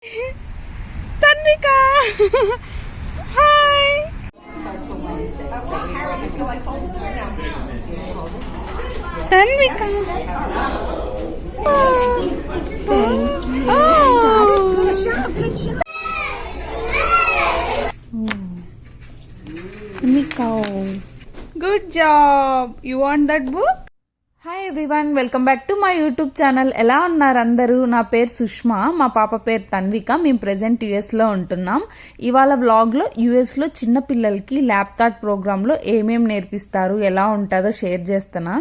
Tanvika! Hi! Tanvika! Tanvika! Good job! You want that book? Hi everyone, welcome back to my YouTube channel. ఎలా ఉన్నారు అందరూ? నా పేరు సుష్మా, మా పాప పేరు తన్విక. మేము ప్రెజెంట్ యుఎస్లో ఉంటున్నాం. ఇవాళ వ్లాగ్లో యుఎస్లో చిన్న పిల్లలకి ల్యాబ్ థాట్ ప్రోగ్రాంలో ఏమేమి నేర్పిస్తారు, ఎలా ఉంటుందో షేర్ చేస్తున్నా.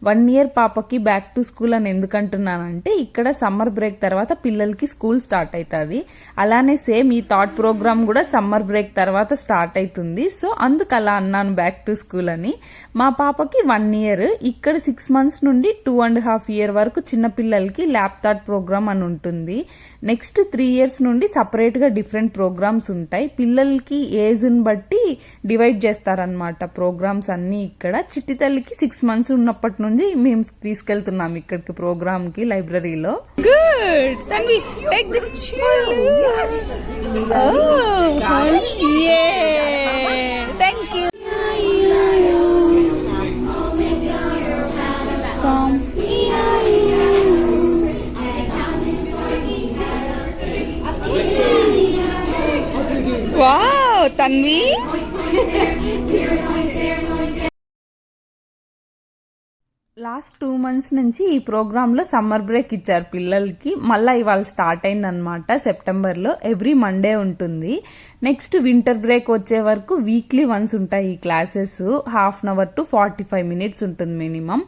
1 year పాపకి బ్యాక్ టు స్కూల్ అని ఎందుకంటున్నానంటే ఇక్కడ సమ్మర్ బ్రేక్ తర్వాత పిల్లలకి స్కూల్ స్టార్ట్ అవుతుంది. అలానే సేమ్ ఈ థాట్ ప్రోగ్రామ్ కూడా సమ్మర్ బ్రేక్ తర్వాత స్టార్ట్ అవుతుంది. సో అందుకు అలా అన్నాను బ్యాక్ టు స్కూల్ అని. మా పాపకి 1 year, ఇక్కడ 6 months నుండి 2.5 years వరకు చిన్నపిల్లలకి ల్యాబ్ థాట్ ప్రోగ్రామ్ అని ఉంటుంది. నెక్స్ట్ 3 years నుండి సపరేట్ గా డిఫరెంట్ ప్రోగ్రామ్స్ ఉంటాయి. పిల్లలకి ఏజ్ ని బట్టి డివైడ్ చేస్తారనమాట ప్రోగ్రామ్స్ అన్ని. ఇక్కడ చిట్టి తల్లికి 6 months ఉన్నప్పటి నుండి మేము తీసుకెళ్తున్నాం ఇక్కడికి ప్రోగ్రామ్ కి లైబ్రరీలో. Good Tanvi, take the yes. Thank you. Wow Tanvi, last 2 months నుంచి ఈ ప్రోగ్రాంలో సమ్మర్ బ్రేక్ ఇచ్చారు పిల్లలకి. మళ్ళీ ఇవాళ స్టార్ట్ అయిందనమాట సెప్టెంబర్లో. ఎవ్రీ మండే ఉంటుంది. నెక్స్ట్ వింటర్ బ్రేక్ వచ్చే వరకు వీక్లీ వన్స్ ఉంటాయి ఈ క్లాసెస్. 1/2 hour to 45 minutes ఉంటుంది మినిమం.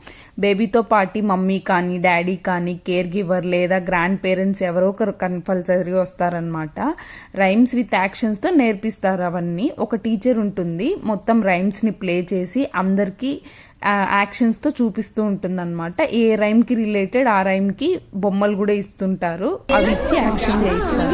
బేబీతో పాటు మమ్మీ కానీ డాడీ కానీ కేర్ గివర్ లేదా గ్రాండ్ పేరెంట్స్ ఎవరో ఒకరు కంపల్సరీ వస్తారనమాట. రైమ్స్ విత్ యాక్షన్స్తో నేర్పిస్తారు అవన్నీ. ఒక టీచర్ ఉంటుంది, మొత్తం రైమ్స్ని ప్లే చేసి అందరికీ యాక్షన్స్ తో చూపిస్తూ ఉంటుంది అనమాట. ఏ రైమ్ కి రిలేటెడ్ ఆ రైమ్ కి బొమ్మలు కూడా ఇస్తుంటారు, అవి ఇచ్చి యాక్షన్ చేయిస్తారు.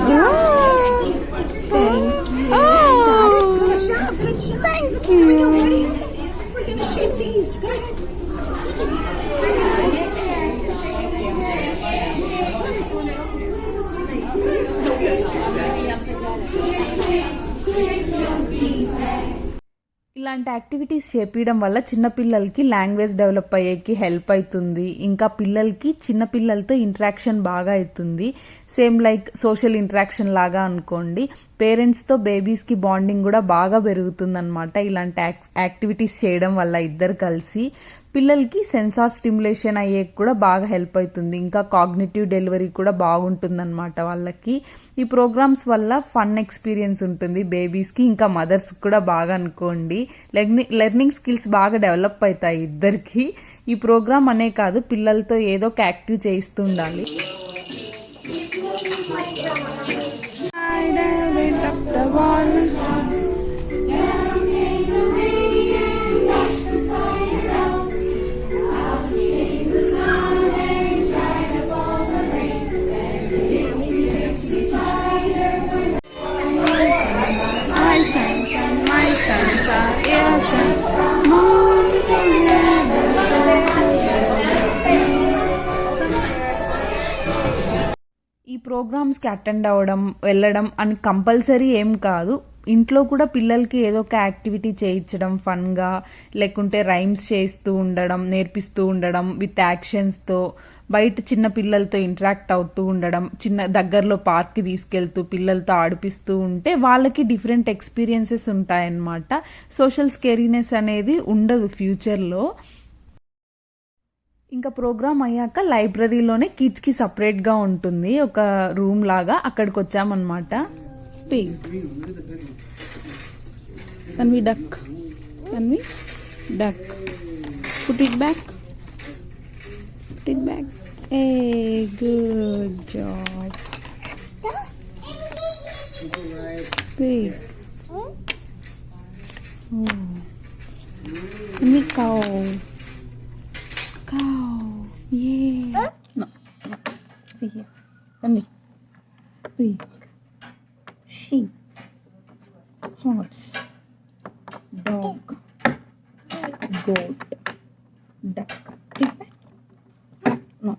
ఇలాంటి యాక్టివిటీస్ చేపించడం వల్ల చిన్నపిల్లలకి లాంగ్వేజ్ డెవలప్ అయ్యేకి హెల్ప్ అవుతుంది. ఇంకా పిల్లలకి చిన్నపిల్లలతో ఇంటరాక్షన్ బాగా అవుతుంది. సేమ్ లైక్ సోషల్ ఇంటరాక్షన్ లాగా అనుకోండి. పేరెంట్స్తో బేబీస్కి బాండింగ్ కూడా బాగా పెరుగుతుంది అనమాట ఇలాంటి యాక్టివిటీస్ చేయడం వల్ల. ఇద్దరు కలిసి పిల్లలకి సెన్సార్ స్టిమ్యులేషన్ అయ్యే కూడా బాగా హెల్ప్ అవుతుంది. ఇంకా కాగ్నిటివ్ డెలివరీ కూడా బాగుంటుంది అనమాట వాళ్ళకి. ఈ ప్రోగ్రామ్స్ వల్ల ఫన్ ఎక్స్పీరియన్స్ ఉంటుంది బేబీస్కి, ఇంకా మదర్స్కి కూడా బాగా అనుకోండి. లెర్నింగ్ స్కిల్స్ బాగా డెవలప్ అవుతాయి ఇద్దరికి. ఈ ప్రోగ్రామ్ అనే కాదు, పిల్లలతో ఏదో ఒక యాక్టివ్ చేయిస్తూ ఉండాలి. ఈ ప్రోగ్రామ్స్కి అటెండ్ అవ్వడం వెళ్ళడం అని కంపల్సరీ ఏం కాదు. ఇంట్లో కూడా పిల్లలకి ఏదో ఒక యాక్టివిటీ చేయించడం ఫన్గా, లేకుంటే రైమ్స్ చేస్తూ ఉండడం, నేర్పిస్తూ ఉండడం విత్ యాక్షన్స్తో, బయట చిన్న పిల్లలతో ఇంటరాక్ట్ అవుతూ ఉండడం, చిన్న దగ్గరలో పార్క్కి తీసుకెళ్తూ పిల్లలతో ఆడిపిస్తూ ఉంటే వాళ్ళకి డిఫరెంట్ ఎక్స్పీరియన్సెస్ ఉంటాయన్నమాట. సోషల్ స్కేరీనెస్ అనేది ఉండదు ఫ్యూచర్లో. ఇంకా ప్రోగ్రామ్ అయ్యాక లైబ్రరీలోనే కిడ్స్కి సపరేట్గా ఉంటుంది ఒక రూమ్ లాగా, అక్కడికి వచ్చామన్నమాట. Pig Tanvi, duck Tanvi, duck, put it back, put it back. Hey, good job. Pig. Oh. Let me cow. Cow. Yeah. No. See here. Let me. Pig. Sheep. Horse. Dog. Goat. Duck. Take back. No.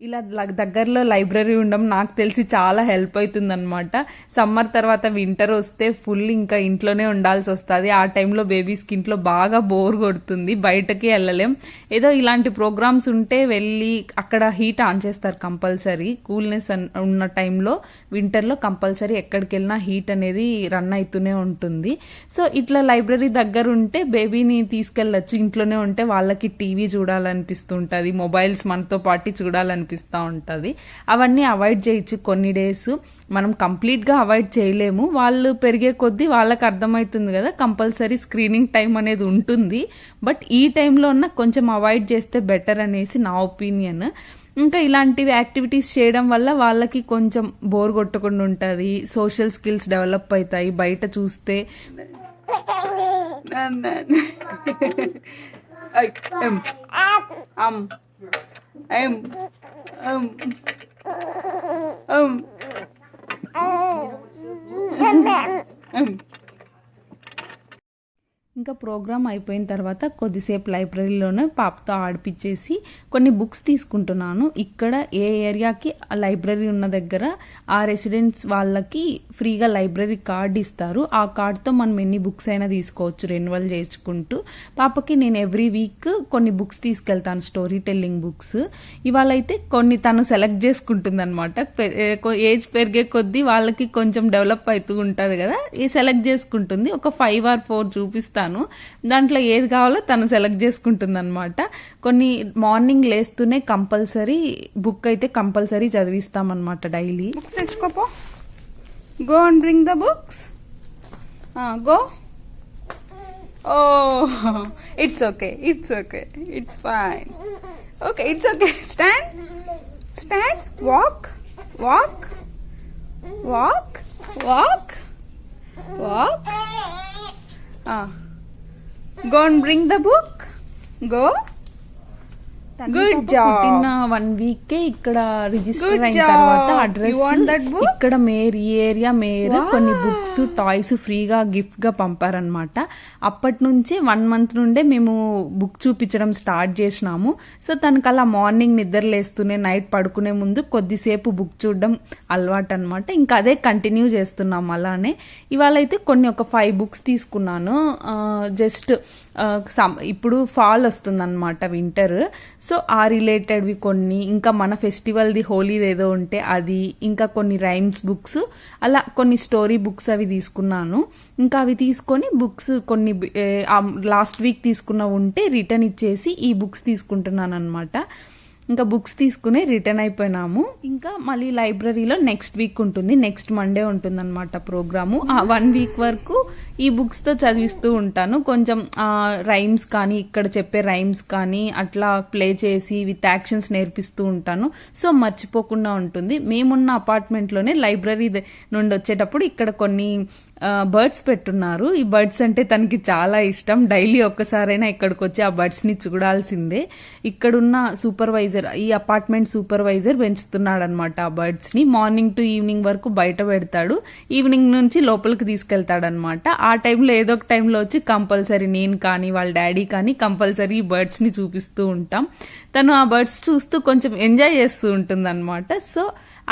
ఇలా ఇలా దగ్గరలో library ఉండడం నాకు తెలిసి చాలా help అవుతుంది అనమాట. Summer తర్వాత వింటర్ వస్తే ఫుల్ ఇంకా ఇంట్లోనే ఉండాల్సి వస్తుంది. ఆ టైంలో బేబీస్కి ఇంట్లో బాగా బోర్ కొడుతుంది, బయటకి వెళ్ళలేం. ఏదో ఇలాంటి ప్రోగ్రామ్స్ ఉంటే వెళ్ళి అక్కడ హీట్ ఆన్ చేస్తారు కంపల్సరీ. కూల్నెస్ ఉన్న టైంలో వింటర్లో కంపల్సరీ ఎక్కడికి వెళ్ళినా హీట్ అనేది రన్ అవుతూనే ఉంటుంది. సో ఇట్లా లైబ్రరీ దగ్గర ఉంటే బేబీని తీసుకెళ్ళచ్చు. ఇంట్లోనే ఉంటే వాళ్ళకి టీవీ చూడాలనిపిస్తుంటుంది, మొబైల్స్ మనతో పాటు చూడాలనిపిస్తూ ఉంటుంది. అవన్నీ అవాయిడ్ చేయొచ్చు కొన్ని డేస్. మనం కంప్లీట్గా అవాయిడ్ చేయలేము. వాళ్ళు పెరిగే కొద్దీ వాళ్ళకి అర్థమవుతుంది కదా, కంపల్సరీ స్క్రీనింగ్ టైం అనేది ఉంటుంది. బట్ ఈ టైంలో ఉన్న కొంచెం అవాయిడ్ చేస్తే బెటర్ అనేసి నా ఒపీనియన్. ఇంకా ఇలాంటివి యాక్టివిటీస్ చేయడం వల్ల వాళ్ళకి కొంచెం బోర్ కొట్టకుండా ఉంటుంది, సోషల్ స్కిల్స్ డెవలప్ అవుతాయి. బయట చూస్తే ఇంకా ప్రోగ్రామ్ అయిపోయిన తర్వాత కొద్దిసేపు లైబ్రరీలోనే పాపతో ఆడిపించేసి కొన్ని బుక్స్ తీసుకుంటున్నాను. ఇక్కడ ఏ ఏరియాకి లైబ్రరీ ఉన్న దగ్గర ఆ రెసిడెంట్స్ వాళ్ళకి ఫ్రీగా లైబ్రరీ కార్డ్ ఇస్తారు. ఆ కార్డ్తో మనం ఎన్ని బుక్స్ అయినా తీసుకోవచ్చు రెన్యువల్ చేసుకుంటూ. పాపకి నేను ఎవ్రీ వీక్ కొన్ని బుక్స్ తీసుకెళ్తాను, స్టోరీ టెల్లింగ్ బుక్స్. ఇవాళ అయితే కొన్ని తను సెలెక్ట్ చేసుకుంటుంది అనమాట. ఏజ్ పెరిగే కొద్దీ వాళ్ళకి కొంచెం డెవలప్ అవుతూ ఉంటుంది కదా, ఈ సెలెక్ట్ చేసుకుంటుంది. ఒక 5 or 4 చూపిస్తాను, దాంట్లో ఏది కావాలో తను సెలెక్ట్ చేసుకుంటుంది అనమాట. కొన్ని మార్నింగ్ లేస్తూనే కంపల్సరీ బుక్ అయితే కంపల్సరీ చదివిస్తామన్నమాట డైలీ. బుక్స్ తెచ్చుకోపో, go and bring the books, go. Oh it's okay, it's okay, it's fine, okay, it's okay. Stand, stand, walk, walk, walk, walk, walk. Go and bring the book. Go. Good job. పుట్టిన 1 week ఇక్కడ register అయిన తర్వాత address ఇక్కడ Meyer, ఈ area Meyer కొన్ని books, toys ఫ్రీగా gift గా పంపారనమాట. అప్పటి నుంచి 1 month నుండే మేము బుక్ చూపించడం స్టార్ట్ చేసినాము. సో తనకు అలా మార్నింగ్ నిద్ర లేస్తూనే నైట్ పడుకునే ముందు కొద్దిసేపు బుక్ చూడడం అలవాటు అనమాట. ఇంకా అదే కంటిన్యూ చేస్తున్నాం అలానే. ఇవాళ అయితే కొన్ని ఒక 5 books తీసుకున్నాను. జస్ట్ ఇప్పుడు ఫాల్ వస్తుంది అనమాట, వింటర్. సో ఆ రిలేటెడ్వి కొన్ని, ఇంకా మన ఫెస్టివల్ది హోలీది ఏదో ఉంటే అది, ఇంకా కొన్ని రైమ్స్ బుక్స్, అలా కొన్ని స్టోరీ బుక్స్ అవి తీసుకున్నాను. ఇంకా అవి తీసుకొని బుక్స్ కొన్ని లాస్ట్ వీక్ తీసుకున్న ఉంటే రిటర్న్ ఇచ్చేసి ఈ బుక్స్ తీసుకుంటున్నాను అనమాట. ఇంకా బుక్స్ తీసుకుని రిటర్న్ అయిపోయినాము. ఇంకా మళ్ళీ లైబ్రరీలో నెక్స్ట్ వీక్ ఉంటుంది, నెక్స్ట్ మండే ఉంటుంది అనమాట ప్రోగ్రాము. ఆ 1 week వరకు ఈ బుక్స్తో చదివిస్తూ ఉంటాను. కొంచెం రైమ్స్ కానీ, ఇక్కడ చెప్పే రైమ్స్ కానీ అట్లా ప్లే చేసి విత్ యాక్షన్స్ నేర్పిస్తూ ఉంటాను. సో మర్చిపోకుండా ఉంటుంది. మేమున్న అపార్ట్మెంట్లోనే లైబ్రరీ నుండి వచ్చేటప్పుడు ఇక్కడ కొన్ని బర్డ్స్ పెట్టున్నారు. ఈ బర్డ్స్ అంటే తనకి చాలా ఇష్టం. డైలీ ఒక్కసారైనా ఇక్కడికి వచ్చి ఆ బర్డ్స్ని చూడాల్సిందే. ఇక్కడున్న సూపర్వైజర్, ఈ అపార్ట్మెంట్ సూపర్వైజర్ పెంచుతున్నాడు అనమాట ఆ బర్డ్స్ని. మార్నింగ్ టు ఈవినింగ్ వరకు బయట పెడతాడు, ఈవినింగ్ నుంచి లోపలికి తీసుకెళ్తాడు అనమాట. ఆ టైంలో ఏదో ఒక టైంలో వచ్చి కంపల్సరీ నేను కానీ వాళ్ళ డాడీ కానీ కంపల్సరీ బర్డ్స్ని చూపిస్తూ ఉంటాం. తను ఆ బర్డ్స్ చూస్తూ కొంచెం ఎంజాయ్ చేస్తూ ఉంటుంది అనమాట. సో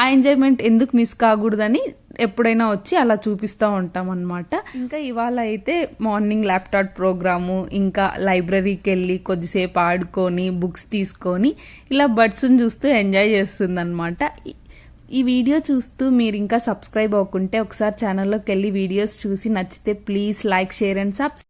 ఆ ఎంజాయ్మెంట్ ఎందుకు మిస్ కాకూడదని ఎప్పుడైనా వచ్చి అలా చూపిస్తూ ఉంటాం అనమాట. ఇంకా ఇవాళ అయితే మార్నింగ్ ల్యాప్టాప్ ప్రోగ్రాము, ఇంకా లైబ్రరీకి వెళ్ళి కొద్దిసేపు ఆడుకొని బుక్స్ తీసుకొని ఇలా బర్డ్స్ని చూస్తూ ఎంజాయ్ చేస్తుంది అనమాట. ఈ వీడియో చూస్తూ మీరు ఇంకా సబ్స్క్రైబ్ అవ్వకుంటే ఒకసారి ఛానల్లోకి వెళ్ళి వీడియోస్ చూసి నచ్చితే please like, share and subscribe.